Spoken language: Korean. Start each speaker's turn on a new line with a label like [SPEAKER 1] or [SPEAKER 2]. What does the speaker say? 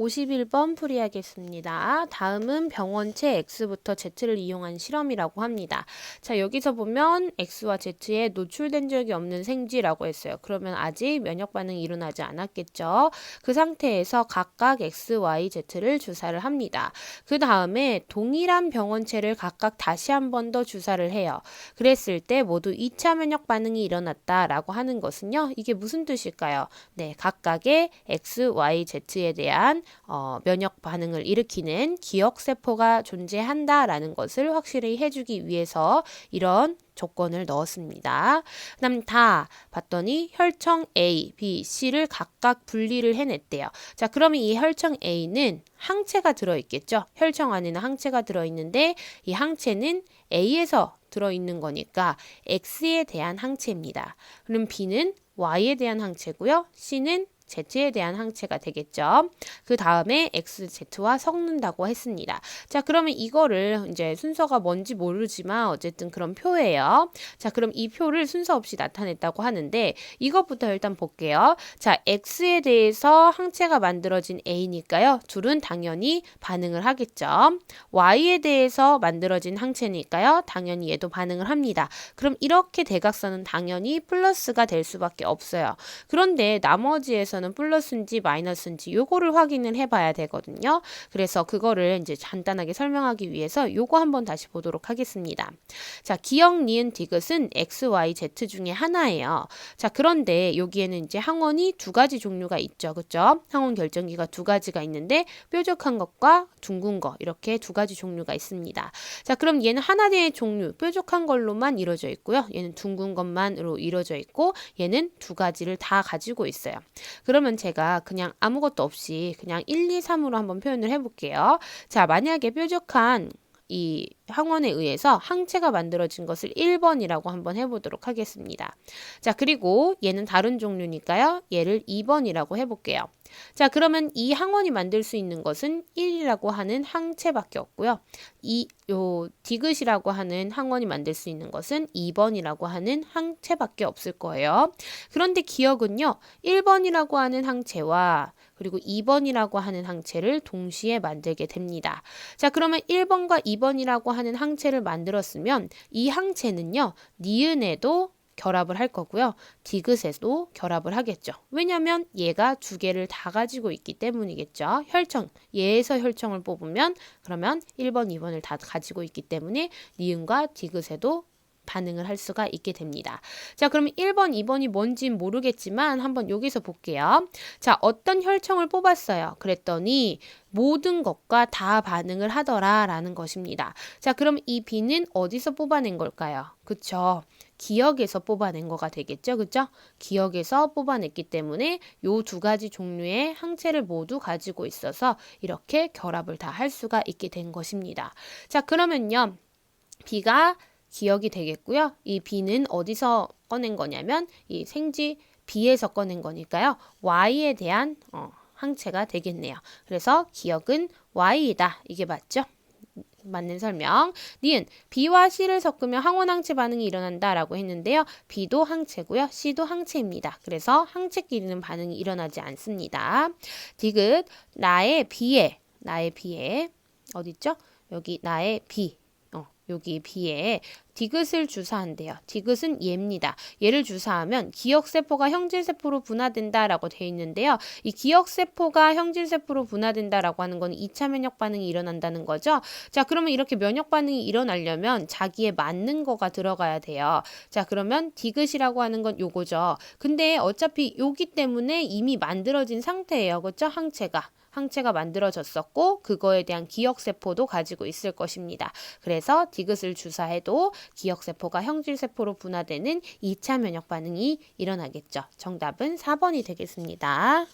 [SPEAKER 1] 51번 풀이하겠습니다. 다음은 병원체 X부터 Z를 이용한 실험이라고 합니다. 자, 여기서 보면 X와 Z에 노출된 적이 없는 생쥐라고 했어요. 그러면 아직 면역 반응이 일어나지 않았겠죠. 그 상태에서 각각 X, Y, Z를 주사를 합니다. 그 다음에 동일한 병원체를 각각 다시 한 번 더 주사를 해요. 그랬을 때 모두 2차 면역 반응이 일어났다라고 하는 것은요. 이게 무슨 뜻일까요? 네, 각각의 X, Y, Z에 대한 면역 반응을 일으키는 기억세포가 존재한다라는 것을 확실히 해주기 위해서 이런 조건을 넣었습니다. 그 다음 다 봤더니 혈청 A, B, C를 각각 분리를 해냈대요. 자, 그러면 이 혈청 A는 항체가 들어있겠죠. 혈청 안에는 항체가 들어있는데 이 항체는 A에서 들어있는 거니까 X에 대한 항체입니다. 그럼 B는 Y에 대한 항체고요. C는 Z에 대한 항체가 되겠죠. 그 다음에 X, Z와 섞는다고 했습니다. 자, 그러면 이거를 이제 순서가 뭔지 모르지만 어쨌든 그런 표예요. 자, 그럼 이 표를 순서 없이 나타냈다고 하는데 이것부터 일단 볼게요. 자, X에 대해서 항체가 만들어진 A니까요. 둘은 당연히 반응을 하겠죠. Y에 대해서 만들어진 항체니까요. 당연히 얘도 반응을 합니다. 그럼 이렇게 대각선은 당연히 플러스가 될 수밖에 없어요. 그런데 나머지에서 는 플러스인지 마이너스인지 요거를 확인을 해봐야 되거든요. 그래서 그거를 이제 간단하게 설명하기 위해서 요거 한번 다시 보도록 하겠습니다. 자, 기억, 니은, 디귿은 X, Y, Z 중에 하나예요. 자, 그런데 여기에는 이제 항원이 두 가지 종류가 있죠. 그죠? 항원 결정기가 두 가지가 있는데 뾰족한 것과 둥근 거 이렇게 두 가지 종류가 있습니다. 자, 그럼 얘는 하나의 종류 뾰족한 걸로만 이루어져 있고요. 얘는 둥근 것만으로 이루어져 있고 얘는 두 가지를 다 가지고 있어요. 그러면 제가 그냥 아무것도 없이 그냥 1, 2, 3으로 한번 표현을 해볼게요. 자, 만약에 뾰족한 이 항원에 의해서 항체가 만들어진 것을 1번이라고 한번 해보도록 하겠습니다. 자, 그리고 얘는 다른 종류니까요. 얘를 2번이라고 해볼게요. 자, 그러면 이 항원이 만들 수 있는 것은 1이라고 하는 항체밖에 없고요. 요 디귿이라고 하는 항원이 만들 수 있는 것은 2번이라고 하는 항체밖에 없을 거예요. 그런데 기억은요. 1번이라고 하는 항체와 그리고 2번이라고 하는 항체를 동시에 만들게 됩니다. 자, 그러면 1번과 2번이라고 하는 항체를 만들었으면 이 항체는요. 니은에도 결합을 할 거고요. 디귿에도 결합을 하겠죠. 왜냐하면 얘가 두 개를 다 가지고 있기 때문이겠죠. 혈청, 얘에서 혈청을 뽑으면 그러면 1번, 2번을 다 가지고 있기 때문에 니은과 디귿에도 반응을 할 수가 있게 됩니다. 자, 그럼 1번, 2번이 뭔진 모르겠지만 한번 여기서 볼게요. 자, 어떤 혈청을 뽑았어요. 그랬더니 모든 것과 다 반응을 하더라 라는 것입니다. 자, 그럼 이 B는 어디서 뽑아낸 걸까요? 그쵸? 기억에서 뽑아낸 거가 되겠죠. 그죠? 기억에서 뽑아냈기 때문에 요 두 가지 종류의 항체를 모두 가지고 있어서 이렇게 결합을 다 할 수가 있게 된 것입니다. 자, 그러면요. B가 기억이 되겠고요. 이 B는 어디서 꺼낸 거냐면 이 생쥐 B에서 꺼낸 거니까요. Y에 대한 항체가 되겠네요. 그래서 기억은 Y이다. 이게 맞죠? 맞는 설명. 니은 B와 C를 섞으면 항원 항체 반응이 일어난다라고 했는데요. B도 항체고요. C도 항체입니다. 그래서 항체끼리는 반응이 일어나지 않습니다. 디귿 나의 B에 어디 있죠? 여기 나의 B 여기 B에 디귿을 주사한대요. 디귿은 얘입니다. 얘를 주사하면 기억세포가 형질세포로 분화된다라고 되어 있는데요. 이 기억세포가 형질세포로 분화된다라고 하는 건 2차 면역 반응이 일어난다는 거죠. 자, 그러면 이렇게 면역 반응이 일어나려면 자기에 맞는 거가 들어가야 돼요. 자, 그러면 디귿이라고 하는 건 요거죠. 근데 어차피 요기 때문에 이미 만들어진 상태예요. 그렇죠? 항체가 만들어졌었고 그거에 대한 기억세포도 가지고 있을 것입니다. 그래서 디귿을 주사해도 기억세포가 형질세포로 분화되는 2차 면역 반응이 일어나겠죠. 정답은 4번이 되겠습니다.